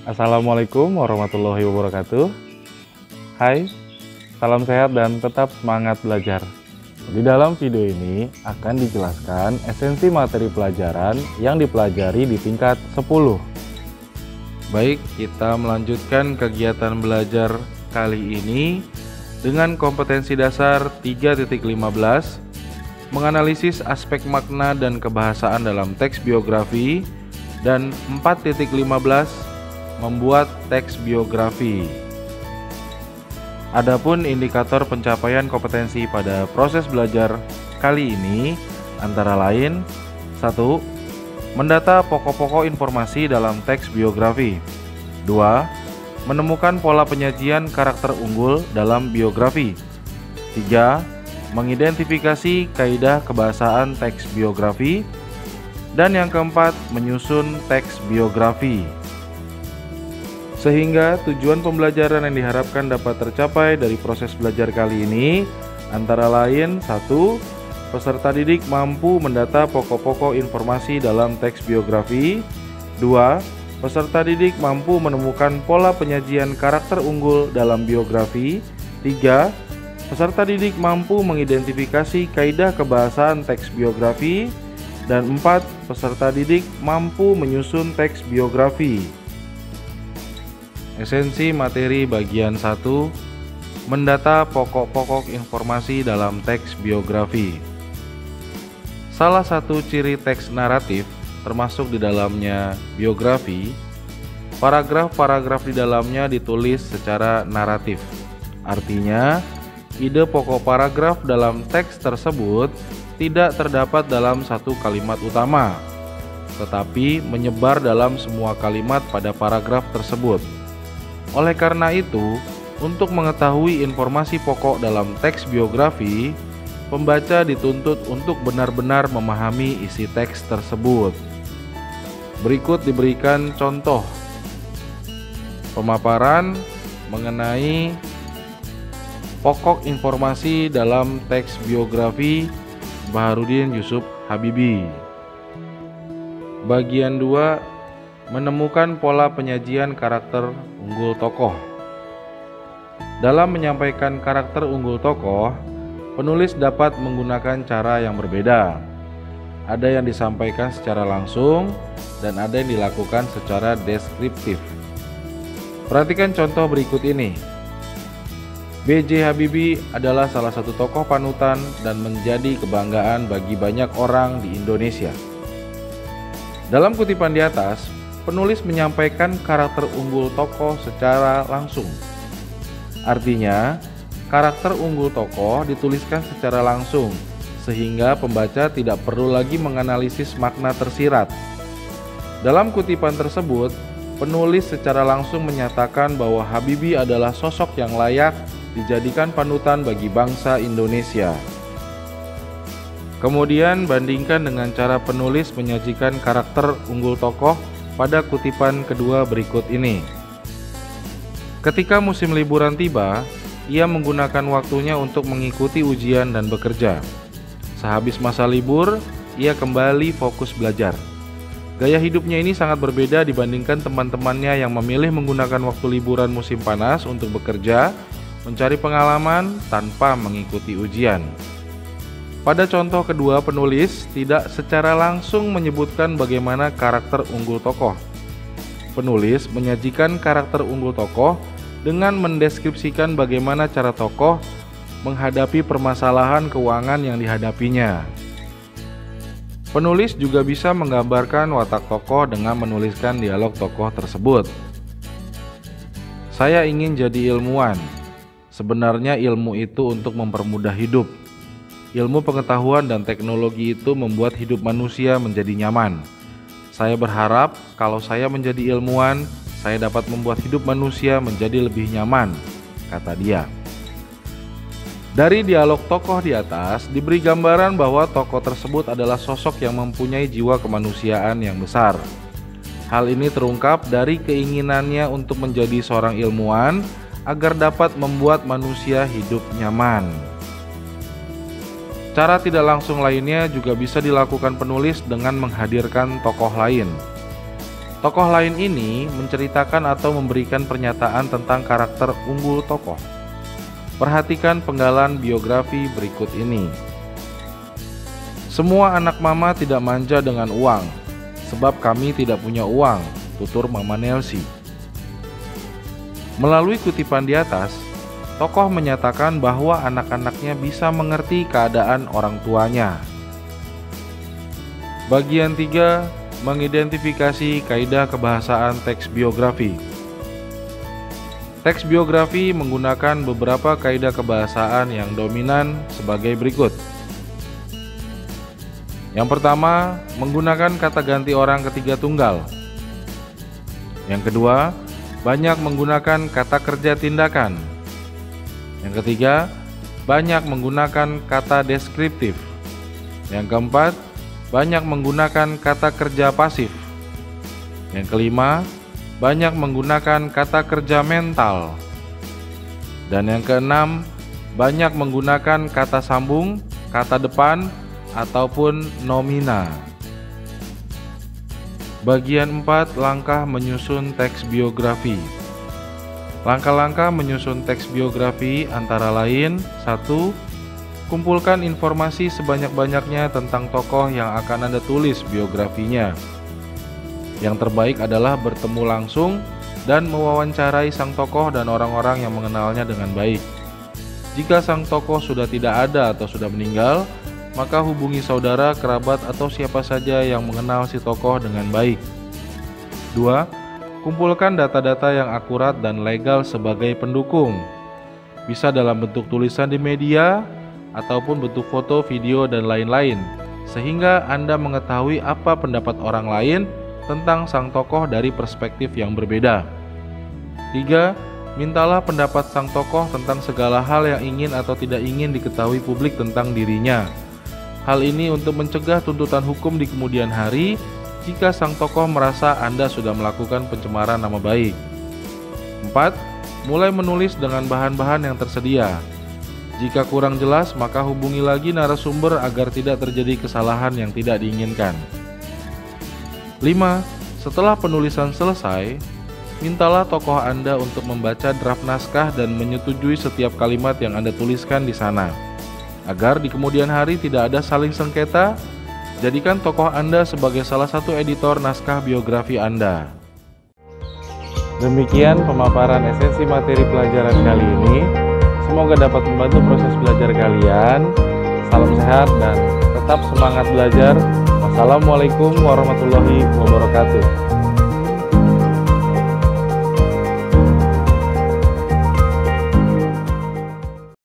Assalamualaikum warahmatullahi wabarakatuh. Hai, salam sehat dan tetap semangat belajar. Di dalam video ini akan dijelaskan esensi materi pelajaran yang dipelajari di tingkat 10. Baik, kita melanjutkan kegiatan belajar kali ini dengan kompetensi dasar 3.15, menganalisis aspek makna dan kebahasaan dalam teks biografi, dan 4.15, membuat teks biografi. Adapun indikator pencapaian kompetensi pada proses belajar kali ini antara lain: 1. Mendata pokok-pokok informasi dalam teks biografi. 2. Menemukan pola penyajian karakter unggul dalam biografi. 3. Mengidentifikasi kaidah kebahasaan teks biografi. Dan yang keempat, menyusun teks biografi. Sehingga tujuan pembelajaran yang diharapkan dapat tercapai dari proses belajar kali ini antara lain: 1. Peserta didik mampu mendata pokok-pokok informasi dalam teks biografi. 2. Peserta didik mampu menemukan pola penyajian karakter unggul dalam biografi. 3. Peserta didik mampu mengidentifikasi kaidah kebahasaan teks biografi. Dan 4. Peserta didik mampu menyusun teks biografi. Esensi materi bagian 1, mendata pokok-pokok informasi dalam teks biografi. Salah satu ciri teks naratif, termasuk di dalamnya biografi, paragraf-paragraf di dalamnya ditulis secara naratif. Artinya, ide pokok paragraf dalam teks tersebut tidak terdapat dalam satu kalimat utama, tetapi menyebar dalam semua kalimat pada paragraf tersebut. Oleh karena itu, untuk mengetahui informasi pokok dalam teks biografi, pembaca dituntut untuk benar-benar memahami isi teks tersebut. Berikut diberikan contoh pemaparan mengenai pokok informasi dalam teks biografi Baharudin Yusuf Habibie. Bagian 2, menemukan pola penyajian karakter unggul tokoh. Dalam menyampaikan karakter unggul tokoh, penulis dapat menggunakan cara yang berbeda. Ada yang disampaikan secara langsung dan ada yang dilakukan secara deskriptif. Perhatikan contoh berikut ini. B.J. Habibie adalah salah satu tokoh panutan dan menjadi kebanggaan bagi banyak orang di Indonesia. Dalam kutipan di atas, penulis menyampaikan karakter unggul tokoh secara langsung. Artinya, karakter unggul tokoh dituliskan secara langsung, sehingga pembaca tidak perlu lagi menganalisis makna tersirat. Dalam kutipan tersebut, penulis secara langsung menyatakan bahwa Habibie adalah sosok yang layak dijadikan panutan bagi bangsa Indonesia. Kemudian bandingkan dengan cara penulis menyajikan karakter unggul tokoh pada kutipan kedua berikut ini. Ketika musim liburan tiba, ia menggunakan waktunya untuk mengikuti ujian dan bekerja. Sehabis masa libur, ia kembali fokus belajar. Gaya hidupnya ini sangat berbeda dibandingkan teman-temannya yang memilih menggunakan waktu liburan musim panas untuk bekerja, mencari pengalaman tanpa mengikuti ujian. Pada contoh kedua, penulis tidak secara langsung menyebutkan bagaimana karakter unggul tokoh. Penulis menyajikan karakter unggul tokoh dengan mendeskripsikan bagaimana cara tokoh menghadapi permasalahan keuangan yang dihadapinya. Penulis juga bisa menggambarkan watak tokoh dengan menuliskan dialog tokoh tersebut. Saya ingin jadi ilmuwan. Sebenarnya ilmu itu untuk mempermudah hidup. Ilmu pengetahuan dan teknologi itu membuat hidup manusia menjadi nyaman. Saya berharap kalau saya menjadi ilmuwan, saya dapat membuat hidup manusia menjadi lebih nyaman, kata dia. Dari dialog tokoh di atas, diberi gambaran bahwa tokoh tersebut adalah sosok yang mempunyai jiwa kemanusiaan yang besar. Hal ini terungkap dari keinginannya untuk menjadi seorang ilmuwan agar dapat membuat manusia hidup nyaman. Cara tidak langsung lainnya juga bisa dilakukan penulis dengan menghadirkan tokoh lain. Tokoh lain ini menceritakan atau memberikan pernyataan tentang karakter unggul tokoh. Perhatikan penggalan biografi berikut ini. Semua anak mama tidak manja dengan uang, sebab kami tidak punya uang, tutur Mama Nelsi. Melalui kutipan di atas, tokoh menyatakan bahwa anak-anaknya bisa mengerti keadaan orang tuanya. Bagian 3, mengidentifikasi kaidah kebahasaan teks biografi. Teks biografi menggunakan beberapa kaidah kebahasaan yang dominan sebagai berikut. Yang pertama, menggunakan kata ganti orang ketiga tunggal. Yang kedua, banyak menggunakan kata kerja tindakan. Yang ketiga, banyak menggunakan kata deskriptif. Yang keempat, banyak menggunakan kata kerja pasif. Yang kelima, banyak menggunakan kata kerja mental. Dan yang keenam, banyak menggunakan kata sambung, kata depan, ataupun nomina. Bagian 4, langkah menyusun teks biografi. Langkah-langkah menyusun teks biografi antara lain: 1. Kumpulkan informasi sebanyak-banyaknya tentang tokoh yang akan Anda tulis biografinya. Yang terbaik adalah bertemu langsung dan mewawancarai sang tokoh dan orang-orang yang mengenalnya dengan baik. Jika sang tokoh sudah tidak ada atau sudah meninggal, maka hubungi saudara, kerabat, atau siapa saja yang mengenal si tokoh dengan baik. 2. Kumpulkan data-data yang akurat dan legal sebagai pendukung. Bisa dalam bentuk tulisan di media, ataupun bentuk foto, video, dan lain-lain, sehingga Anda mengetahui apa pendapat orang lain tentang sang tokoh dari perspektif yang berbeda. 3. Mintalah pendapat sang tokoh tentang segala hal yang ingin atau tidak ingin diketahui publik tentang dirinya. Hal ini untuk mencegah tuntutan hukum di kemudian hari jika sang tokoh merasa Anda sudah melakukan pencemaran nama baik. 4. Mulai menulis dengan bahan-bahan yang tersedia. Jika kurang jelas, maka hubungi lagi narasumber agar tidak terjadi kesalahan yang tidak diinginkan. 5. Setelah penulisan selesai, mintalah tokoh Anda untuk membaca draft naskah dan menyetujui setiap kalimat yang Anda tuliskan di sana. Agar di kemudian hari tidak ada saling sengketa, jadikan tokoh Anda sebagai salah satu editor naskah biografi Anda. Demikian pemaparan esensi materi pelajaran kali ini. Semoga dapat membantu proses belajar kalian. Salam sehat dan tetap semangat belajar. Wassalamualaikum warahmatullahi wabarakatuh.